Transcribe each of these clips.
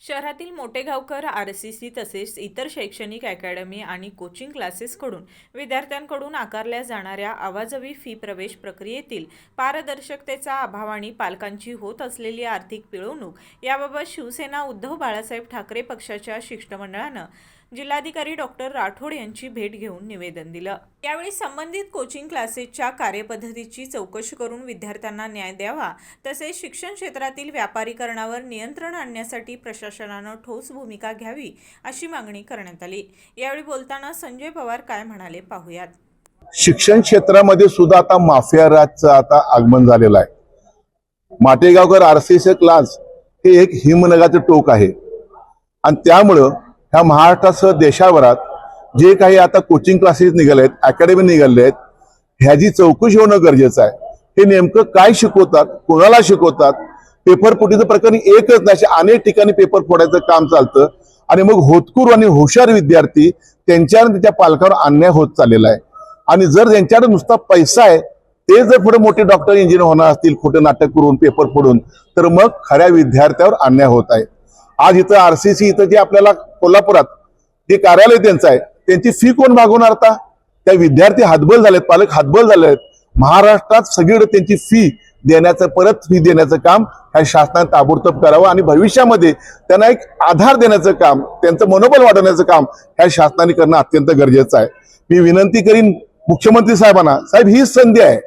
शहरातील मोठेगावकर आरसीसी तसेच इतर शैक्षणिक अकॅडमी आणि कोचिंग क्लासेसकडून विद्यार्थ्यांकडून आकारल्या जाणाऱ्या अवाजवी फी प्रवेश प्रक्रियेतील पारदर्शकतेचा अभाव आणि पालकांची होत असलेली आर्थिक पिळवणूक याबाबत शिवसेना उद्धव बाळासाहेब ठाकरे पक्षाच्या शिष्टमंडळानं जिल्हाधिकारी डॉक्टर राठोड यांची भेट घेऊन निवेदन दिलं। यावेळी संबंधित कोचिंग क्लासेसच्या कार्यपद्धतीची चौकशी करून विद्यार्थ्यांना न्याय द्यावा तसेच शिक्षण क्षेत्रातील व्यापारीकरणावर नियंत्रण आणण्यासाठी प्रशासनानं ठोस भूमिका घ्यावी अशी मागणी करण्यात आली। यावेळी बोलताना संजय पवार काय म्हणाले पाहूयात। शिक्षण क्षेत्रामध्ये सुद्धा आता माफिया राजचं आता आगमन झालेलं आहे। माटेगावकर आरसीसी क्लास हे एक हिमनगाचं टोक आहे आणि त्यामुळं ह्या महाराष्ट्रासह देशाभरात जे काही आता कोचिंग क्लासेस निघाले आहेत, अकॅडमी निघाले आहेत, ह्याची चौकशी होणं गरजेचं आहे। हे नेमकं काय शिकवतात, कोणाला शिकवतात, पेपर फुटीचं प्रकरण एकच नाही, अनेक ठिकाणी पेपर फोडायचं काम चालतं आणि मग होतकरू आणि हुशार विद्यार्थी त्यांच्यावर त्याच्या पालकांवर अन्याय होत चाललेला आहे। आणि जर त्यांच्याकडे नुसता पैसा आहे, ते जर पुढे मोठे डॉक्टर इंजिनियर होणार असतील खोटे नाटक करून पेपर फोडून, तर मग खऱ्या विद्यार्थ्यावर अन्याय होत आहे। आज इथं आरसीसी इथं जे आपल्याला कोल्हापुरात जे कार्यालय त्यांचं आहे, त्यांची फी कोण मागवणार? आता त्या विद्यार्थी हातबल झालेत, पालक हातबल झाले आहेत। महाराष्ट्रात सगळीकडे त्यांची फी देण्याचं, परत फी देण्याचं काम ह्या शासनाने ताबडतोब करावं आणि भविष्यामध्ये त्यांना एक आधार देण्याचं काम, त्यांचं मनोबल वाढवण्याचं काम ह्या शासनाने करणं अत्यंत गरजेचं आहे। मी विनंती करीन मुख्यमंत्री साहेबांना, साहेब हीच संधी आहे,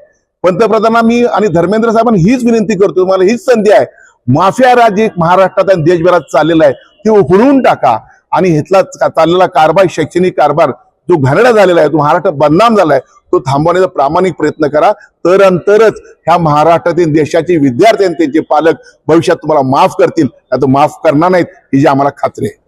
पंतप्रधानांना मी आणि धर्मेंद्र साहेबांना हीच विनंती करतो, मला हीच संधी आहे, माफिया राज्य महाराष्ट्रात आणि देशभरात चाललेला आहे ते उघडून टाका आणि इथला चाललेला कारभार, शैक्षणिक कारभार जो घाणेरडा झालेला आहे, तो महाराष्ट्र बदनाम झालाय, तो थांबवण्याचा प्रामाणिक प्रयत्न करा। तरच ह्या महाराष्ट्रातील देशाचे विद्यार्थी आणि त्यांचे पालक भविष्यात तुम्हाला माफ करतील, नाही तर माफ करणार नाहीत, ही जी आम्हाला खात्री आहे।